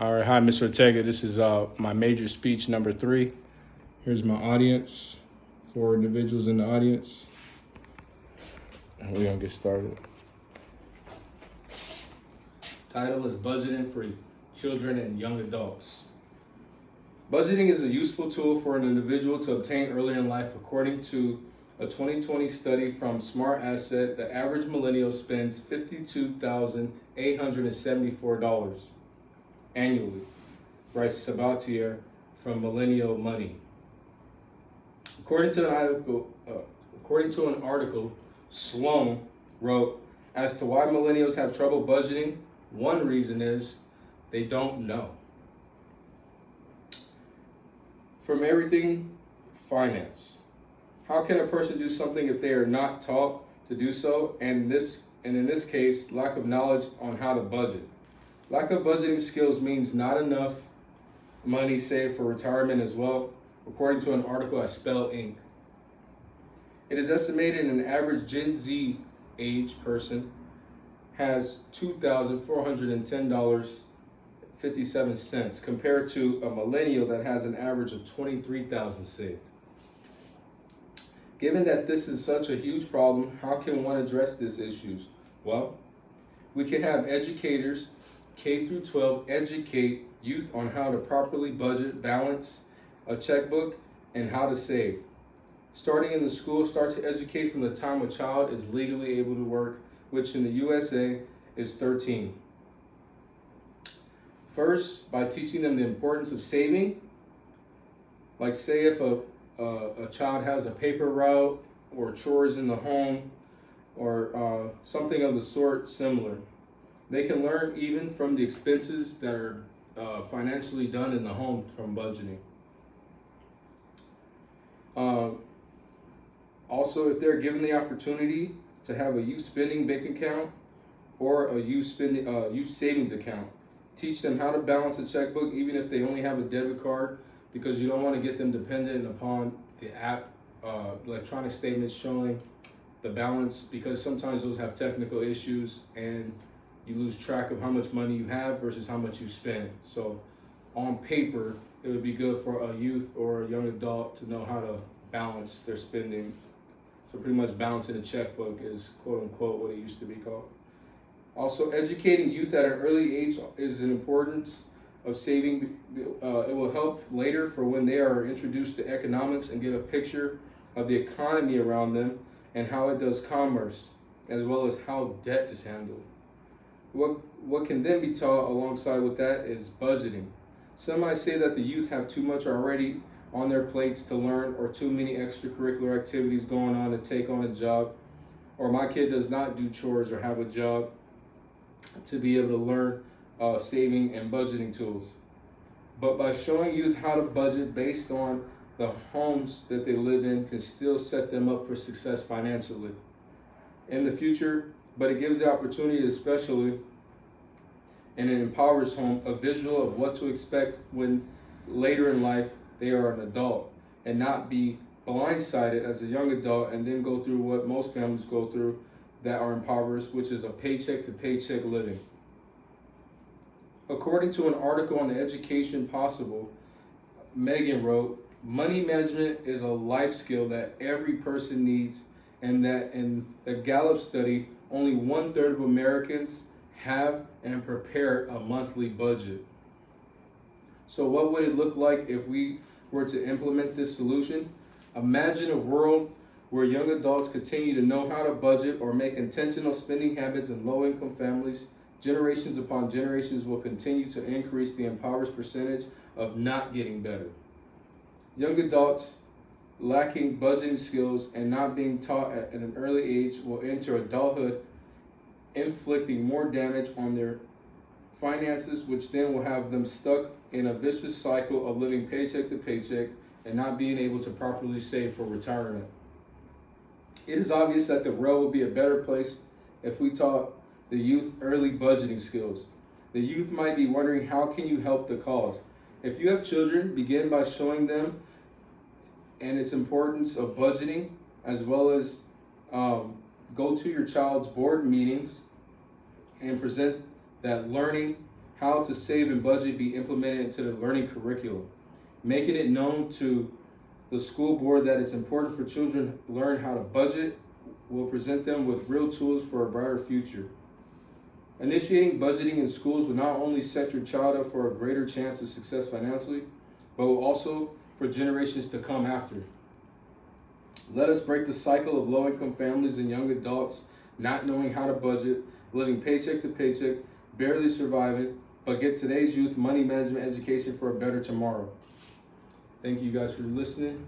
All right, hi, Mr. Ortega. This is my major speech number 3. Here's my audience, 4 individuals in the audience. And we're gonna get started. Title is Budgeting for Children and Young Adults. Budgeting is a useful tool for an individual to obtain early in life. According to a 2020 study from Smart Asset, the average millennial spends $52,874 annually, writes Sabatier from Millennial Money. According to an article, Sloan wrote, as to why millennials have trouble budgeting, one reason is they don't know. From everything, finance. How can a person do something if they are not taught to do so? And in this case, lack of knowledge on how to budget. Lack of budgeting skills means not enough money saved for retirement as well, according to an article at Spell Inc. It is estimated an average Gen Z age person has $2,410.57 compared to a millennial that has an average of $23,000 saved. Given that this is such a huge problem, how can one address these issues? Well, we can have educators K through 12 educate youth on how to properly budget, balance a checkbook, and how to save. Starting in the school, start to educate from the time a child is legally able to work, which in the USA is 13. First, by teaching them the importance of saving, like say if a child has a paper route or chores in the home or something of the sort similar. They can learn even from the expenses that are financially done in the home from budgeting. Also, if they're given the opportunity to have a youth spending bank account or a youth savings account, teach them how to balance a checkbook even if they only have a debit card, because you don't want to get them dependent upon the app, electronic statements showing the balance, because sometimes those have technical issues and you lose track of how much money you have versus how much you spend. So on paper, it would be good for a youth or a young adult to know how to balance their spending. So pretty much balancing a checkbook is quote unquote what it used to be called. Also, educating youth at an early age is an importance of saving. It will help later for when they are introduced to economics and get a picture of the economy around them and how it does commerce, as well as how debt is handled. What can then be taught alongside with that is budgeting. Some might say that the youth have too much already on their plates to learn, or too many extracurricular activities going on to take on a job, or my kid does not do chores or have a job to be able to learn saving and budgeting tools. But by showing youth how to budget based on the homes that they live in can still set them up for success financially in the future. But it gives the opportunity, especially, and it empowers home a visual of what to expect when later in life they are an adult, and not be blindsided as a young adult and then go through what most families go through that are impoverished, which is a paycheck to paycheck living. According to an article on the Education Possible, Megan wrote, money management is a life skill that every person needs, and that in the Gallup study, only 1/3 of Americans have and prepare a monthly budget. So what would it look like if we were to implement this solution? Imagine a world where young adults continue to know how to budget or make intentional spending habits in low-income families. Generations upon generations will continue to increase the impoverished percentage of not getting better. Young adults lacking budgeting skills and not being taught at an early age will enter adulthood inflicting more damage on their finances, which then will have them stuck in a vicious cycle of living paycheck to paycheck and not being able to properly save for retirement. It is obvious that the world would be a better place if we taught the youth early budgeting skills. The youth might be wondering, how can you help the cause? If you have children, begin by showing them and its importance of budgeting, as well as go to your child's board meetings and present that learning how to save and budget be implemented into the learning curriculum. Making it known to the school board that it's important for children to learn how to budget will present them with real tools for a brighter future. Initiating budgeting in schools will not only set your child up for a greater chance of success financially, but will also for generations to come after. Let us break the cycle of low-income families and young adults not knowing how to budget, living paycheck to paycheck, barely surviving, but get today's youth money management education for a better tomorrow. Thank you guys for listening.